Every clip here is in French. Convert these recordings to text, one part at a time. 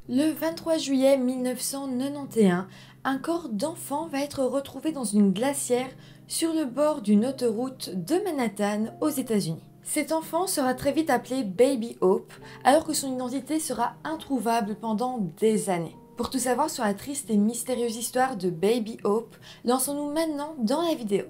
Le 23 juillet 1991, un corps d'enfant va être retrouvé dans une glacière sur le bord d'une autoroute de Manhattan aux États-Unis. Cet enfant sera très vite appelé Baby Hope, alors que son identité sera introuvable pendant des années. Pour tout savoir sur la triste et mystérieuse histoire de Baby Hope, lançons-nous maintenant dans la vidéo.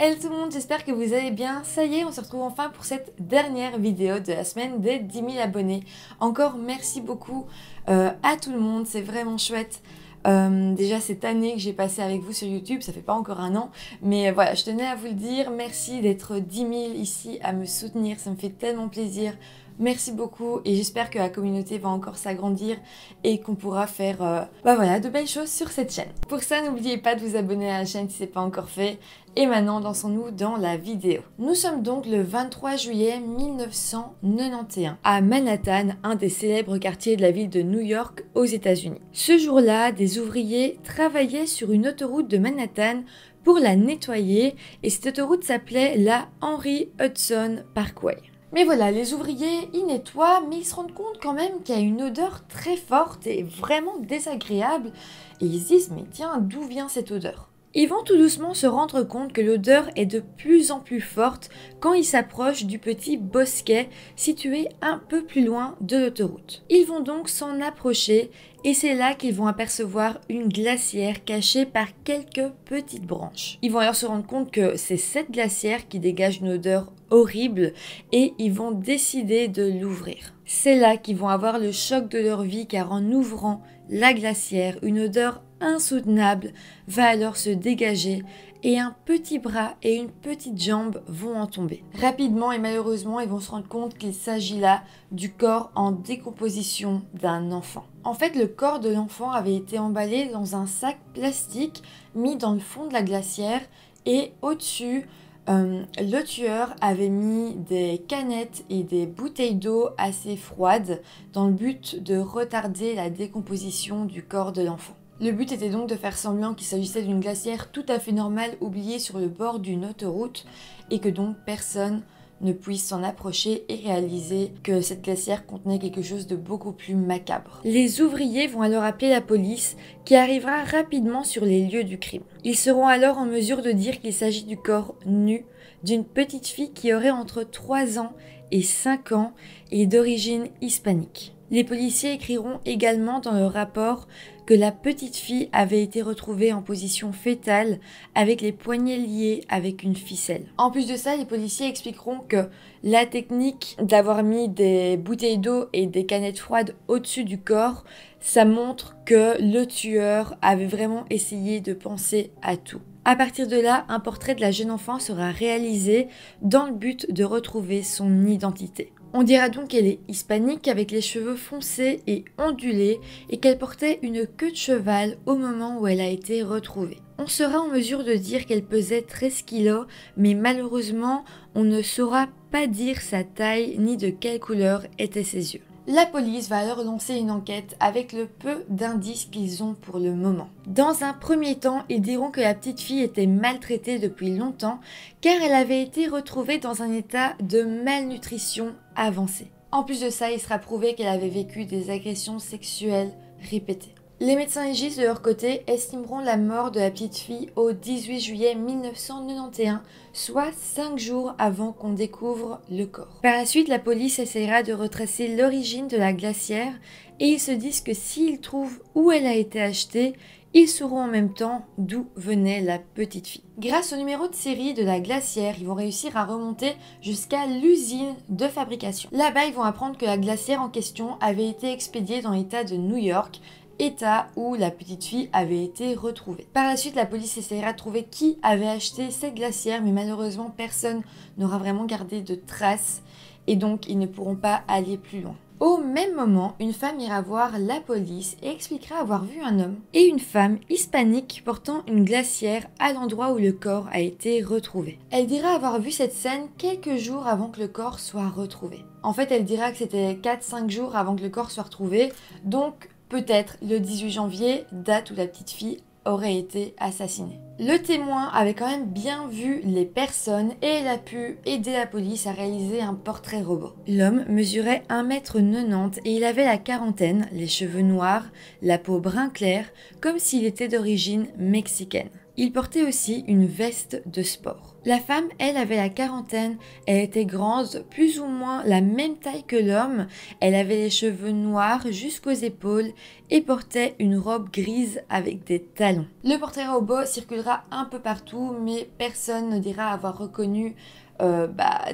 Hello tout le monde, j'espère que vous allez bien. Ça y est, on se retrouve enfin pour cette dernière vidéo de la semaine des 10 000 abonnés. Encore merci beaucoup à tout le monde, c'est vraiment chouette. Déjà cette année que j'ai passé avec vous sur YouTube, ça fait pas encore un an, mais voilà, je tenais à vous le dire. Merci d'être 10 000 ici à me soutenir, ça me fait tellement plaisir. Merci beaucoup et j'espère que la communauté va encore s'agrandir et qu'on pourra faire voilà, de belles choses sur cette chaîne. Pour ça, n'oubliez pas de vous abonner à la chaîne si ce n'est pas encore fait. Et maintenant, lançons-nous dans la vidéo. Nous sommes donc le 23 juillet 1991 à Manhattan, un des célèbres quartiers de la ville de New York aux États-Unis. Ce jour-là, des ouvriers travaillaient sur une autoroute de Manhattan pour la nettoyer et cette autoroute s'appelait la Henry Hudson Parkway. Mais voilà, les ouvriers y nettoient, mais ils se rendent compte quand même qu'il y a une odeur très forte et vraiment désagréable. Et ils se disent, mais tiens, d'où vient cette odeur ? Ils vont tout doucement se rendre compte que l'odeur est de plus en plus forte quand ils s'approchent du petit bosquet situé un peu plus loin de l'autoroute. Ils vont donc s'en approcher et c'est là qu'ils vont apercevoir une glacière cachée par quelques petites branches. Ils vont alors se rendre compte que c'est cette glacière qui dégage une odeur horrible et ils vont décider de l'ouvrir. C'est là qu'ils vont avoir le choc de leur vie car en ouvrant la glacière, une odeur insoutenable va alors se dégager et un petit bras et une petite jambe vont en tomber. Rapidement et malheureusement, ils vont se rendre compte qu'il s'agit là du corps en décomposition d'un enfant. En fait, le corps de l'enfant avait été emballé dans un sac plastique mis dans le fond de la glacière et au-dessus, le tueur avait mis des canettes et des bouteilles d'eau assez froides dans le but de retarder la décomposition du corps de l'enfant. Le but était donc de faire semblant qu'il s'agissait d'une glacière tout à fait normale oubliée sur le bord d'une autoroute et que donc personne ne puisse s'en approcher et réaliser que cette glacière contenait quelque chose de beaucoup plus macabre. Les ouvriers vont alors appeler la police qui arrivera rapidement sur les lieux du crime. Ils seront alors en mesure de dire qu'il s'agit du corps nu d'une petite fille qui aurait entre 3 ans et 5 ans et d'origine hispanique. Les policiers écriront également dans le rapport que la petite fille avait été retrouvée en position fétale avec les poignets liés avec une ficelle. En plus de ça, les policiers expliqueront que la technique d'avoir mis des bouteilles d'eau et des canettes froides au-dessus du corps, ça montre que le tueur avait vraiment essayé de penser à tout. À partir de là, un portrait de la jeune enfant sera réalisé dans le but de retrouver son identité. On dira donc qu'elle est hispanique avec les cheveux foncés et ondulés et qu'elle portait une queue de cheval au moment où elle a été retrouvée. On sera en mesure de dire qu'elle pesait 13 kilos, mais malheureusement, on ne saura pas dire sa taille ni de quelle couleur étaient ses yeux. La police va alors lancer une enquête avec le peu d'indices qu'ils ont pour le moment. Dans un premier temps, ils diront que la petite fille était maltraitée depuis longtemps car elle avait été retrouvée dans un état de malnutrition avancé. En plus de ça, il sera prouvé qu'elle avait vécu des agressions sexuelles répétées. Les médecins légistes de leur côté estimeront la mort de la petite fille au 18 juillet 1991, soit 5 jours avant qu'on découvre le corps. Par la suite, la police essaiera de retracer l'origine de la glacière et ils se disent que s'ils trouvent où elle a été achetée, ils sauront en même temps d'où venait la petite fille. Grâce au numéro de série de la glacière, ils vont réussir à remonter jusqu'à l'usine de fabrication. Là-bas, ils vont apprendre que la glacière en question avait été expédiée dans l'état de New York, état où la petite fille avait été retrouvée. Par la suite, la police essaiera de trouver qui avait acheté cette glacière, mais malheureusement, personne n'aura vraiment gardé de traces et donc ils ne pourront pas aller plus loin. Au même moment, une femme ira voir la police et expliquera avoir vu un homme et une femme hispanique portant une glacière à l'endroit où le corps a été retrouvé. Elle dira avoir vu cette scène quelques jours avant que le corps soit retrouvé. En fait, elle dira que c'était 4-5 jours avant que le corps soit retrouvé, donc peut-être le 18 janvier, date où la petite fille aurait été assassinée. Le témoin avait quand même bien vu les personnes et elle a pu aider la police à réaliser un portrait robot. L'homme mesurait 1,90 m et il avait la quarantaine, les cheveux noirs, la peau brun clair, comme s'il était d'origine mexicaine. Il portait aussi une veste de sport. La femme, elle, avait la quarantaine, elle était grande, plus ou moins la même taille que l'homme, elle avait les cheveux noirs jusqu'aux épaules et portait une robe grise avec des talons. Le portrait robot circulera un peu partout, mais personne ne dira avoir reconnu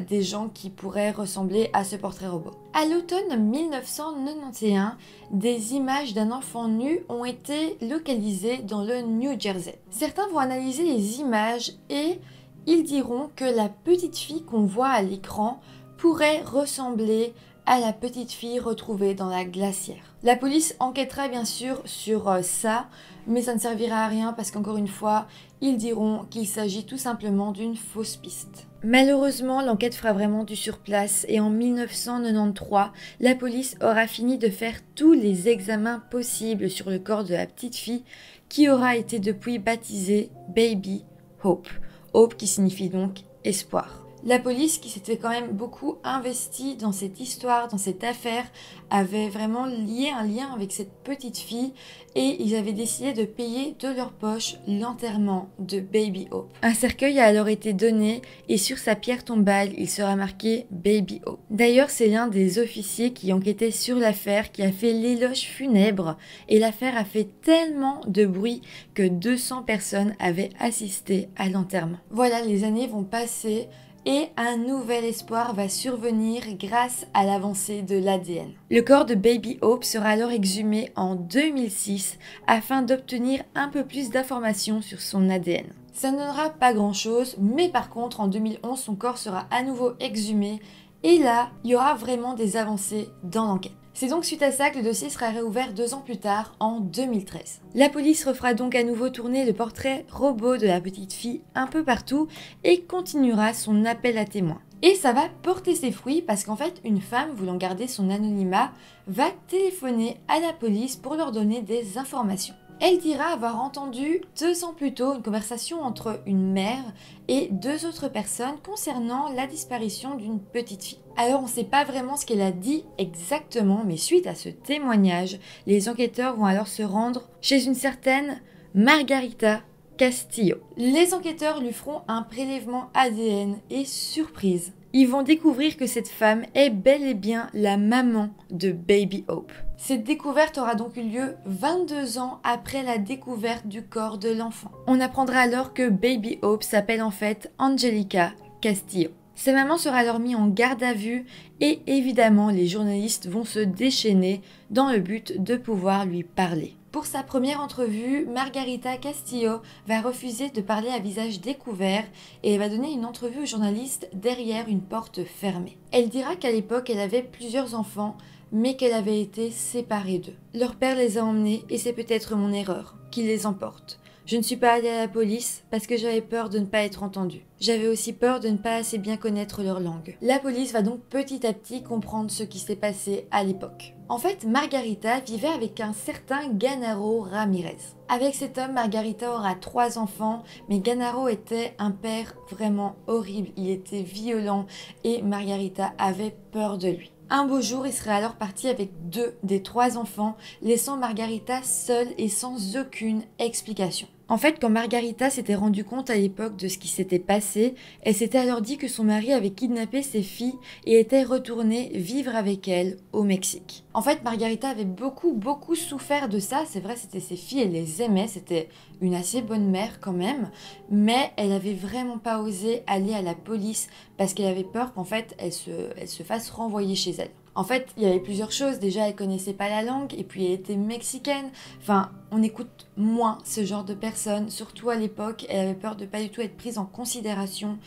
des gens qui pourraient ressembler à ce portrait robot. À l'automne 1991, des images d'un enfant nu ont été localisées dans le New Jersey. Certains vont analyser les images et ils diront que la petite fille qu'on voit à l'écran pourrait ressembler à la petite fille retrouvée dans la glacière. La police enquêtera bien sûr sur ça, mais ça ne servira à rien parce qu'encore une fois, ils diront qu'il s'agit tout simplement d'une fausse piste. Malheureusement, l'enquête fera vraiment du surplace et en 1993, la police aura fini de faire tous les examens possibles sur le corps de la petite fille qui aura été depuis baptisée Baby Hope. Hope qui signifie donc espoir. La police, qui s'était quand même beaucoup investie dans cette histoire, dans cette affaire, avait vraiment lié un lien avec cette petite fille et ils avaient décidé de payer de leur poche l'enterrement de Baby Hope. Un cercueil a alors été donné et sur sa pierre tombale, il sera marqué Baby Hope. D'ailleurs, c'est l'un des officiers qui enquêtait sur l'affaire qui a fait l'éloge funèbre et l'affaire a fait tellement de bruit que 200 personnes avaient assisté à l'enterrement. Voilà, les années vont passer. Et un nouvel espoir va survenir grâce à l'avancée de l'ADN. Le corps de Baby Hope sera alors exhumé en 2006 afin d'obtenir un peu plus d'informations sur son ADN. Ça ne donnera pas grand chose, mais par contre en 2011 son corps sera à nouveau exhumé et là il y aura vraiment des avancées dans l'enquête. C'est donc suite à ça que le dossier sera réouvert 2 ans plus tard, en 2013. La police refera donc à nouveau tourner le portrait robot de la petite fille un peu partout et continuera son appel à témoins. Et ça va porter ses fruits parce qu'en fait, une femme voulant garder son anonymat va téléphoner à la police pour leur donner des informations. Elle dira avoir entendu 2 ans plus tôt une conversation entre une mère et 2 autres personnes concernant la disparition d'une petite fille. Alors on ne sait pas vraiment ce qu'elle a dit exactement, mais suite à ce témoignage, les enquêteurs vont alors se rendre chez une certaine Margarita Castillo. Les enquêteurs lui feront un prélèvement ADN et surprise, ils vont découvrir que cette femme est bel et bien la maman de Baby Hope. Cette découverte aura donc eu lieu 22 ans après la découverte du corps de l'enfant. On apprendra alors que Baby Hope s'appelle en fait Angelica Castillo. Sa maman sera alors mise en garde à vue et évidemment les journalistes vont se déchaîner dans le but de pouvoir lui parler. Pour sa première entrevue, Margarita Castillo va refuser de parler à visage découvert et elle va donner une entrevue aux journalistes derrière une porte fermée. Elle dira qu'à l'époque elle avait plusieurs enfants mais qu'elle avait été séparée d'eux. Leur père les a emmenés et c'est peut-être mon erreur qui les emporte. Je ne suis pas allée à la police parce que j'avais peur de ne pas être entendue. J'avais aussi peur de ne pas assez bien connaître leur langue. La police va donc petit à petit comprendre ce qui s'est passé à l'époque. En fait, Margarita vivait avec un certain Gennaro Ramirez. Avec cet homme, Margarita aura 3 enfants, mais Gennaro était un père vraiment horrible. Il était violent et Margarita avait peur de lui. Un beau jour, il serait alors parti avec 2 des 3 enfants, laissant Margarita seule et sans aucune explication. En fait, quand Margarita s'était rendue compte à l'époque de ce qui s'était passé, elle s'était alors dit que son mari avait kidnappé ses filles et était retourné vivre avec elles au Mexique. En fait, Margarita avait beaucoup souffert de ça. C'est vrai, c'était ses filles, elle les aimait, c'était une assez bonne mère quand même, mais elle avait vraiment pas osé aller à la police parce qu'elle avait peur qu'en fait, elle se fasse renvoyer chez elle. En fait, il y avait plusieurs choses. Déjà, elle connaissait pas la langue et puis elle était mexicaine. Enfin, on écoute moins ce genre de personnes. Surtout à l'époque, elle avait peur de pas du tout être prise en considération.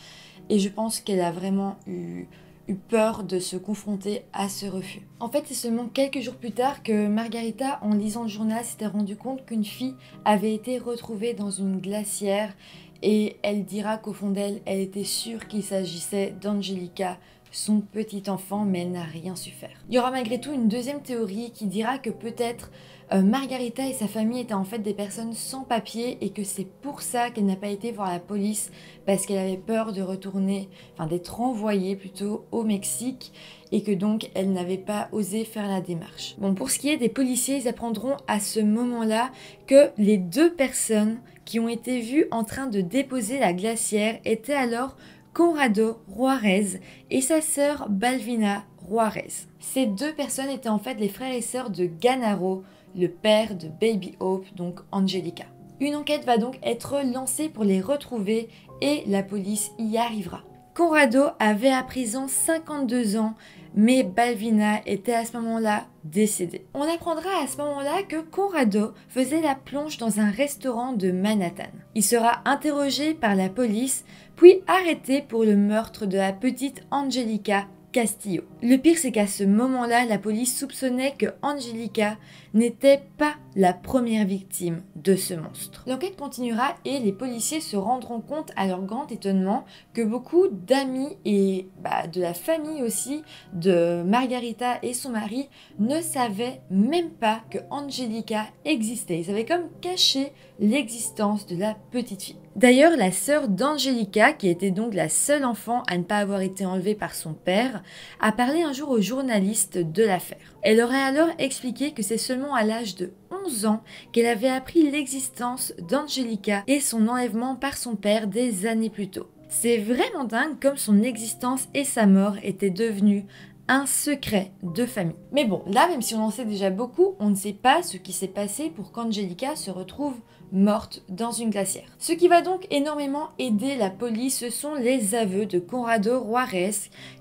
Et je pense qu'elle a vraiment eu eu peur de se confronter à ce refus. En fait, c'est seulement quelques jours plus tard que Margarita, en lisant le journal, s'était rendu compte qu'une fille avait été retrouvée dans une glacière et elle dira qu'au fond d'elle, elle était sûre qu'il s'agissait d'Angelica, son petit enfant, mais elle n'a rien su faire. Il y aura malgré tout une deuxième théorie qui dira que peut-être Margarita et sa famille étaient en fait des personnes sans papier et que c'est pour ça qu'elle n'a pas été voir la police, parce qu'elle avait peur de retourner, d'être renvoyée plutôt au Mexique et que donc elle n'avait pas osé faire la démarche. Bon, pour ce qui est des policiers, ils apprendront à ce moment-là que les deux personnes qui ont été vues en train de déposer la glacière étaient alors Conrado Juarez et sa sœur Balvina Juarez. Ces deux personnes étaient en fait les frères et sœurs de Gennaro, le père de Baby Hope, donc Angelica. Une enquête va donc être lancée pour les retrouver et la police y arrivera. Conrado avait à présent 52 ans, mais Balvina était à ce moment-là décédée. On apprendra à ce moment-là que Conrado faisait la plonge dans un restaurant de Manhattan. Il sera interrogé par la police, puis arrêté pour le meurtre de la petite Angelica Castillo. Le pire, c'est qu'à ce moment-là, la police soupçonnait que Angelica n'était pas la première victime de ce monstre. L'enquête continuera et les policiers se rendront compte à leur grand étonnement que beaucoup d'amis et de la famille aussi de Margarita et son mari ne savaient même pas que Angelica existait. Ils avaient comme caché l'existence de la petite fille. D'ailleurs, la sœur d'Angelica, qui était donc la seule enfant à ne pas avoir été enlevée par son père, a parlé un jour aux journalistes de l'affaire. Elle aurait alors expliqué que c'est seulement à l'âge de 11 ans qu'elle avait appris l'existence d'Angelica et son enlèvement par son père des années plus tôt. C'est vraiment dingue comme son existence et sa mort étaient devenues un secret de famille. Mais bon, là, même si on en sait déjà beaucoup, on ne sait pas ce qui s'est passé pour qu'Angelica se retrouve morte dans une glacière. Ce qui va donc énormément aider la police, ce sont les aveux de Conrado Juarez,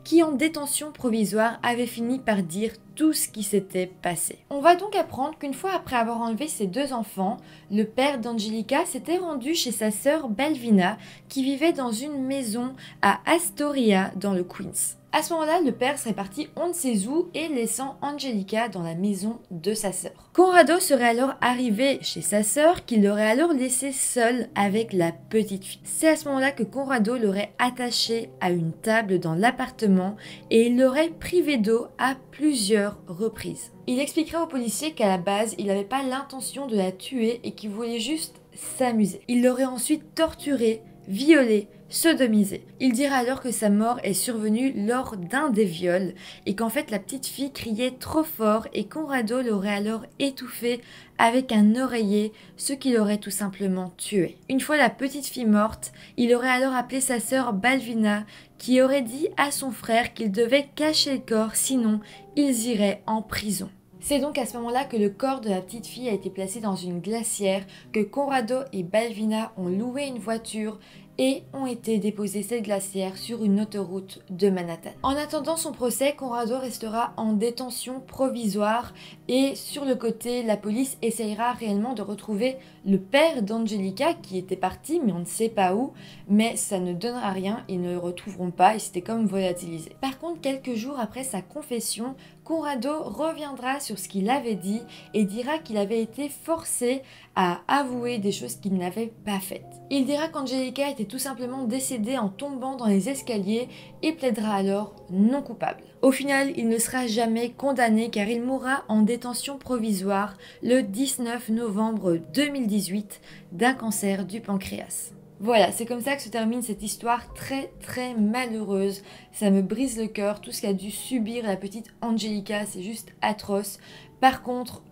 qui en détention provisoire avait fini par dire tout ce qui s'était passé. On va donc apprendre qu'une fois après avoir enlevé ses deux enfants, le père d'Angelica s'était rendu chez sa sœur Balvina, qui vivait dans une maison à Astoria, dans le Queens. À ce moment-là, le père serait parti on ne sait où et laissant Angelica dans la maison de sa sœur. Conrado serait alors arrivé chez sa sœur, qui l'aurait alors laissé seule avec la petite fille. C'est à ce moment-là que Conrado l'aurait attachée à une table dans l'appartement et il l'aurait privée d'eau à plusieurs reprises. Il expliquera aux policiers qu'à la base, il n'avait pas l'intention de la tuer et qu'il voulait juste s'amuser. Il l'aurait ensuite torturée, violée, sodomisée. Il dira alors que sa mort est survenue lors d'un des viols et qu'en fait la petite fille criait trop fort et Conrado l'aurait alors étouffée avec un oreiller, ce qui l'aurait tout simplement tuée. Une fois la petite fille morte, il aurait alors appelé sa sœur Balvina qui aurait dit à son frère qu'il devait cacher le corps, sinon ils iraient en prison. C'est donc à ce moment-là que le corps de la petite fille a été placé dans une glacière, que Conrado et Balvina ont loué une voiture et ont été déposés cette glacière sur une autoroute de Manhattan. En attendant son procès, Conrado restera en détention provisoire et sur le côté, la police essayera réellement de retrouver le père d'Angelica qui était parti, mais on ne sait pas où, mais ça ne donnera rien, ils ne le retrouveront pas, il s'était comme volatilisé. Par contre, quelques jours après sa confession, Conrado reviendra sur ce qu'il avait dit et dira qu'il avait été forcé à avouer des choses qu'il n'avait pas faites. Il dira qu'Angelica était tout simplement décédée en tombant dans les escaliers et plaidera alors non coupable. Au final, il ne sera jamais condamné car il mourra en détention provisoire le 19 novembre 2018 d'un cancer du pancréas. Voilà, c'est comme ça que se termine cette histoire très très malheureuse. Ça me brise le cœur, tout ce qu'a dû subir la petite Angelica, c'est juste atroce. Par contre,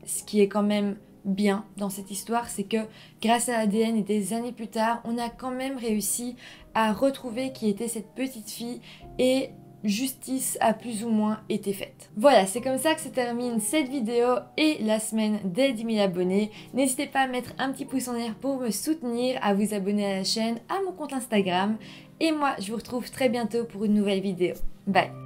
ce qui est quand même bien dans cette histoire, c'est que grâce à l'ADN et des années plus tard, on a quand même réussi à retrouver qui était cette petite fille et justice a plus ou moins été faite. Voilà, c'est comme ça que se termine cette vidéo et la semaine des 10 000 abonnés. N'hésitez pas à mettre un petit pouce en l'air pour me soutenir, à vous abonner à la chaîne, à mon compte Instagram. Et moi, je vous retrouve très bientôt pour une nouvelle vidéo. Bye!